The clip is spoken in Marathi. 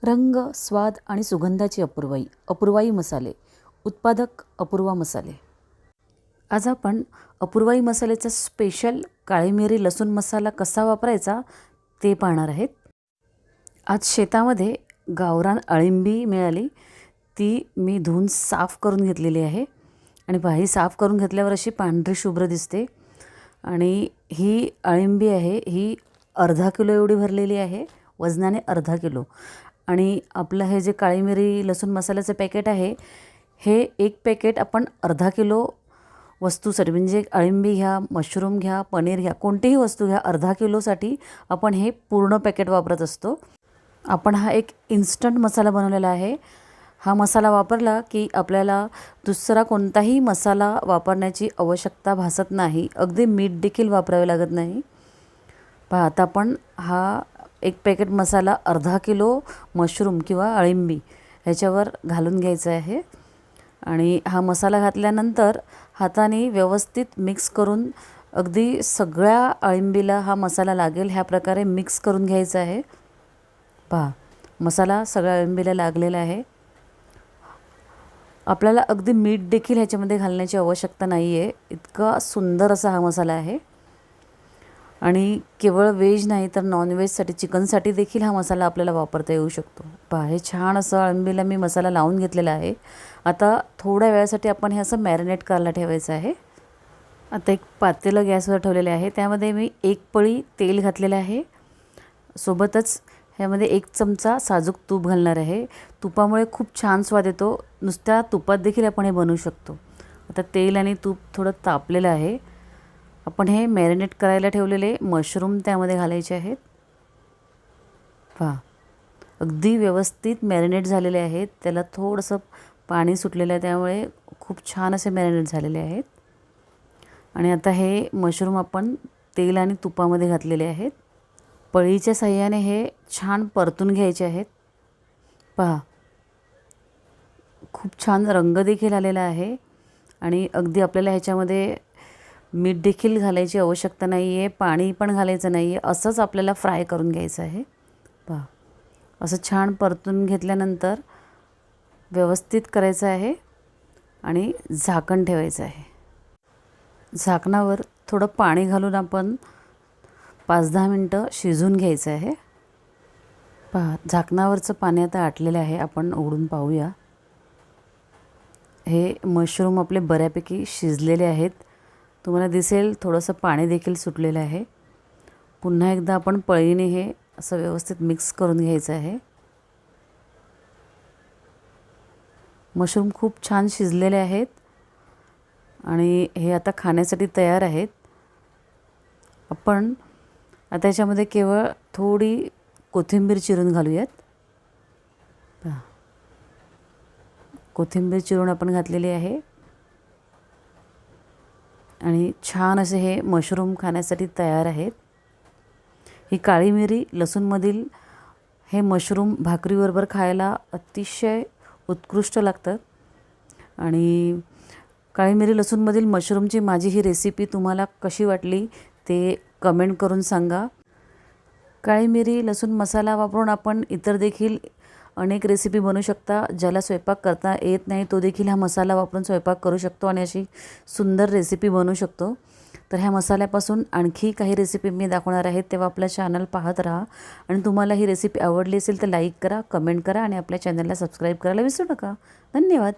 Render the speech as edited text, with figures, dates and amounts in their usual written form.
रंग, स्वाद आणि सुगंधाची अपूर्वाई मसाले. उत्पादक अपूर्वा मसाले. आज आपण अपूर्वाई मसाल्याचा स्पेशल काळी मिरी लसूण मसाला कसा वापरायचा ते पाहणार आहेत. आज शेतामध्ये गावरान अळिंबी मिळाली. ती मी धुवून साफ करून घेतलेली आहे आणि ही साफ करून घेतल्यावर अशी पांढरी शुभ्र दिसते. आणि ही अळिंबी आहे, ही अर्धा किलो एवढी भरलेली आहे, वजनाने अर्धा किलो. आणि आपलं हे जे काळी मिरी लसूण मसाल्याचं पॅकेट आहे, हे एक पॅकेट आपण अर्धा किलो वस्तूसाठी, म्हणजे अळिंबी घ्या, मशरूम घ्या, पनीर घ्या, कोणतीही वस्तू घ्या, अर्धा किलोसाठी आपण हे पूर्ण पॅकेट वापरत असतो. आपण हा एक इन्स्टंट मसाला बनवलेला आहे. हा मसाला वापरला की आपल्याला दुसरा कोणताही मसाला वापरण्याची आवश्यकता भासत नाही. अगदी मीठ देखील वापरावे लागत नाही. पहा, आता आपण हा एक पॅकेट मसाला अर्धा किलो मशरूम किंवा अळिंबी ह्याच्यावर घालून घ्यायचा आहे. आणि हा मसाला घातल्यानंतर हाताने व्यवस्थित मिक्स करून अगदी सगळ्या अळिंबीला हा मसाला लागेल ह्या प्रकारे मिक्स करून घ्यायचा आहे. पहा, मसाला सगळ्या अळिंबीला लागलेला आहे. आपल्याला अगदी मीठ देखील ह्याच्यामध्ये घालण्याची आवश्यकता नाही आहे. इतका सुंदर असा हा मसाला आहे. आणि केवळ व्हेज नाही तर नॉनव्हेजसाठी, चिकनसाठी देखील हा मसाला आपल्याला वापरता येऊ शकतो. पहा, हे छान असं अळिंबीला मी मसाला लावून घेतलेला आहे. आता थोड्या वेळासाठी आपण हे असं मॅरिनेट करायला ठेवायचं आहे. आता एक पातेलं गॅसवर ठेवलेले आहे, त्यामध्ये मी एक पळी तेल घातलेलं आहे. सोबतच ह्यामध्ये एक चमचा साजूक तूप घालणार आहे. तुपामुळे खूप छान स्वाद येतो. नुसत्या तुपात देखील आपण हे बनवू शकतो. आता तेल आणि तूप थोडं तापलेलं आहे. आपण हे मॅरिनेट करायला ठेवलेले मशरूम त्यामध्ये घालायचे आहेत. पहा, अगदी व्यवस्थित मॅरिनेट झालेले आहेत. त्याला थोडंसं पाणी सुटलेलं आहे, त्यामुळे खूप छान असे मॅरिनेट झालेले आहेत. आणि आता हे मशरूम आपण तेल आणि तुपामध्ये घातलेले आहेत. पळीच्या साहाय्याने हे छान परतून घ्यायचे आहेत. पहा, खूप छान रंग देखील आलेला आहे. आणि अगदी आपल्याला ह्याच्यामध्ये मीठ देखील घालायची आवश्यकता नाही आहे, पाणी पण घालायचं नाही आहे. असंच आपल्याला फ्राय करून घ्यायचं आहे. पहा, असं छान परतून घेतल्यानंतर व्यवस्थित करायचं आहे आणि झाकण ठेवायचं आहे. झाकणावर थोडं पाणी घालून आपण 5-10 मिनटं शिजवून घ्यायचं आहे. पहा, झाकणावरचं पाणी आता आटलेलं आहे. आपण उघडून पाहूया. हे मशरूम आपले बऱ्यापैकी शिजलेले आहेत. तुम्हाला दिसेल थोडंसं पाणी देखील सुटलेलं आहे. पुन्हा एकदा आपण पळीने हे असं व्यवस्थित मिक्स करून घ्यायचं आहे. मशरूम खूप छान शिजलेले आहेत आणि हे आता खाण्यासाठी तयार आहेत. आपण आता याच्यामध्ये केवळ थोडी कोथिंबीर चिरून घालूयात. पहा, कोथिंबीर चिरून आपण घातलेली आहे. आणि छान असे हे मशरूम खाण्यासाठी तयार आहेत. ही काळी मिरी लसूणमधील हे मशरूम भाकरीबरोबर खायला अतिशय उत्कृष्ट लागतात. आणि काळी मिरी लसूणमधील मशरूमची माझी ही रेसिपी तुम्हाला कशी वाटली ते कमेंट करून सांगा. काळी मिरी लसूण मसाला वापरून आपण इतर देखील अनेक रेसिपी बनवू शकता. ज्याला स्वयंपाक करता येत नाही तो देखील हा मसाला वापरून स्वयंपाक करू शकतो आणि अशी सुंदर रेसिपी बनवू शकतो. तर ह्या मसाल्यापासून आणखी काही रेसिपी मी दाखवणार आहे, तेव्हा आपल्या चॅनल पाहत राहा. आणि तुम्हाला ही रेसिपी आवडली असेल तर लाईक करा, कमेंट करा आणि आपल्या चॅनलला सबस्क्राईब करायला विसरू नका. धन्यवाद.